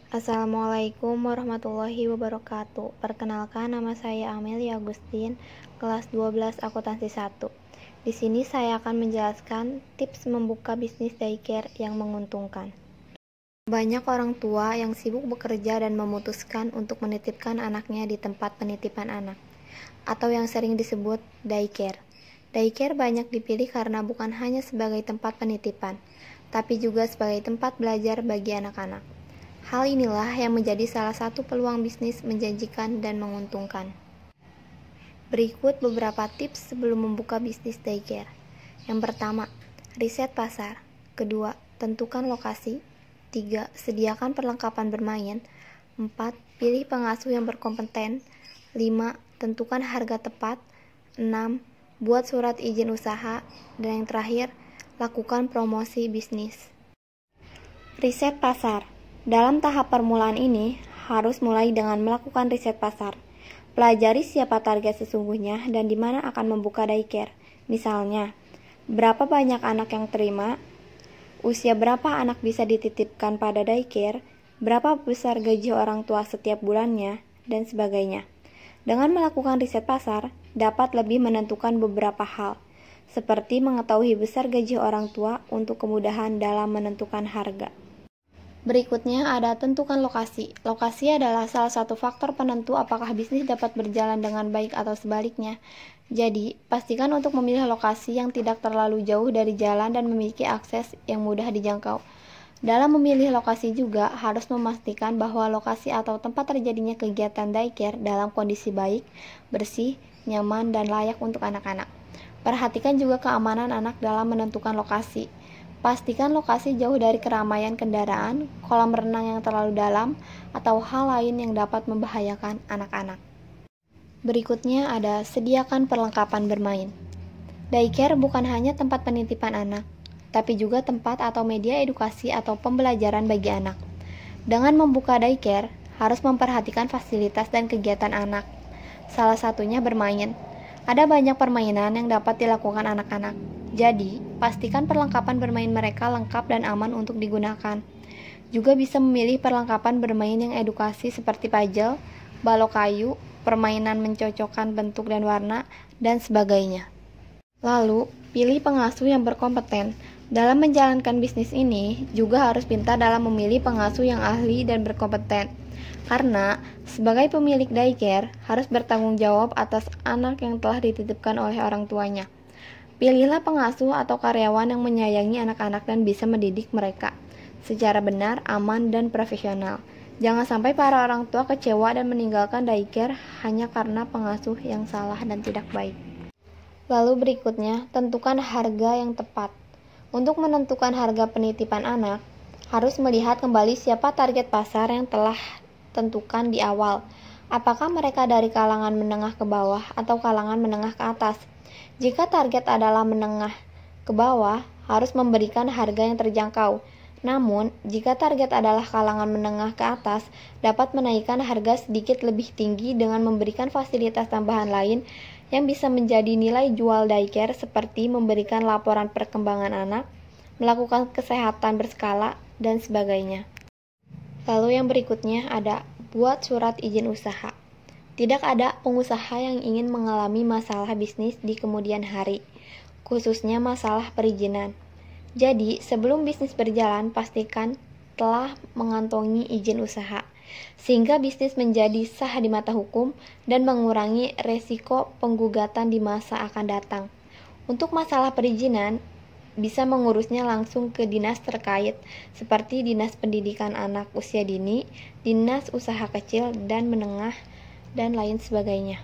Assalamualaikum warahmatullahi wabarakatuh. Perkenalkan, nama saya Amelia Agustin, kelas 12 akuntansi 1. Di sini saya akan menjelaskan tips membuka bisnis daycare yang menguntungkan. Banyak orang tua yang sibuk bekerja dan memutuskan untuk menitipkan anaknya di tempat penitipan anak, atau yang sering disebut daycare. Daycare banyak dipilih karena bukan hanya sebagai tempat penitipan, tapi juga sebagai tempat belajar bagi anak-anak. Hal inilah yang menjadi salah satu peluang bisnis menjanjikan dan menguntungkan. Berikut beberapa tips sebelum membuka bisnis daycare. Yang pertama, riset pasar. Kedua, tentukan lokasi. 3. Sediakan perlengkapan bermain. 4. Pilih pengasuh yang berkompeten. 5. Tentukan harga tepat. 6. Buat surat izin usaha. Dan yang terakhir, lakukan promosi bisnis. Riset pasar. Dalam tahap permulaan ini, harus mulai dengan melakukan riset pasar. Pelajari siapa target sesungguhnya dan di mana akan membuka daycare. Misalnya, berapa banyak anak yang terima, usia berapa anak bisa dititipkan pada daycare, berapa besar gaji orang tua setiap bulannya, dan sebagainya. Dengan melakukan riset pasar, dapat lebih menentukan beberapa hal, seperti mengetahui besar gaji orang tua untuk kemudahan dalam menentukan harga. Berikutnya ada tentukan lokasi. Lokasi adalah salah satu faktor penentu apakah bisnis dapat berjalan dengan baik atau sebaliknya. Jadi, pastikan untuk memilih lokasi yang tidak terlalu jauh dari jalan dan memiliki akses yang mudah dijangkau. Dalam memilih lokasi juga harus memastikan bahwa lokasi atau tempat terjadinya kegiatan daycare dalam kondisi baik, bersih, nyaman, dan layak untuk anak-anak. Perhatikan juga keamanan anak dalam menentukan lokasi. Pastikan lokasi jauh dari keramaian kendaraan, kolam renang yang terlalu dalam, atau hal lain yang dapat membahayakan anak-anak. Berikutnya ada sediakan perlengkapan bermain. Daycare bukan hanya tempat penitipan anak, tapi juga tempat atau media edukasi atau pembelajaran bagi anak. Dengan membuka daycare, harus memperhatikan fasilitas dan kegiatan anak. Salah satunya bermain. Ada banyak permainan yang dapat dilakukan anak-anak. Jadi, pastikan perlengkapan bermain mereka lengkap dan aman untuk digunakan. Juga bisa memilih perlengkapan bermain yang edukasi seperti puzzle, balok kayu, permainan mencocokkan bentuk dan warna, dan sebagainya. Lalu, pilih pengasuh yang berkompeten. Dalam menjalankan bisnis ini, juga harus pintar dalam memilih pengasuh yang ahli dan berkompeten. Karena, sebagai pemilik daycare, harus bertanggung jawab atas anak yang telah dititipkan oleh orang tuanya. Pilihlah pengasuh atau karyawan yang menyayangi anak-anak dan bisa mendidik mereka secara benar, aman, dan profesional. Jangan sampai para orang tua kecewa dan meninggalkan daycare hanya karena pengasuh yang salah dan tidak baik. Lalu berikutnya, tentukan harga yang tepat. Untuk menentukan harga penitipan anak, harus melihat kembali siapa target pasar yang telah tentukan di awal. Apakah mereka dari kalangan menengah ke bawah atau kalangan menengah ke atas? Jika target adalah menengah ke bawah, harus memberikan harga yang terjangkau. Namun, jika target adalah kalangan menengah ke atas, dapat menaikkan harga sedikit lebih tinggi dengan memberikan fasilitas tambahan lain yang bisa menjadi nilai jual daycare seperti memberikan laporan perkembangan anak, melakukan kesehatan berskala, dan sebagainya. Lalu yang berikutnya ada buat surat izin usaha. Tidak ada pengusaha yang ingin mengalami masalah bisnis di kemudian hari, khususnya masalah perizinan. Jadi, sebelum bisnis berjalan, pastikan telah mengantongi izin usaha, sehingga bisnis menjadi sah di mata hukum dan mengurangi resiko penggugatan di masa akan datang. Untuk masalah perizinan, bisa mengurusnya langsung ke dinas terkait, seperti Dinas Pendidikan Anak Usia Dini, Dinas Usaha Kecil dan Menengah, dan lain sebagainya.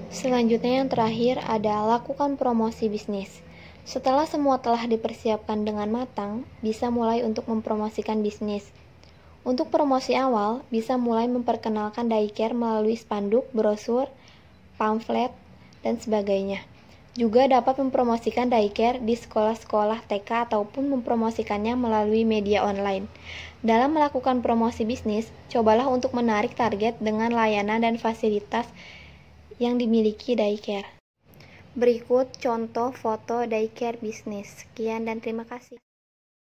Selanjutnya yang terakhir ada lakukan promosi bisnis. Setelah semua telah dipersiapkan dengan matang, bisa mulai untuk mempromosikan bisnis. Untuk promosi awal, bisa mulai memperkenalkan daycare melalui spanduk, brosur, pamflet, dan sebagainya. Juga dapat mempromosikan daycare di sekolah-sekolah TK ataupun mempromosikannya melalui media online. Dalam melakukan promosi bisnis, cobalah untuk menarik target dengan layanan dan fasilitas yang dimiliki daycare. Berikut contoh foto daycare bisnis. Sekian dan terima kasih.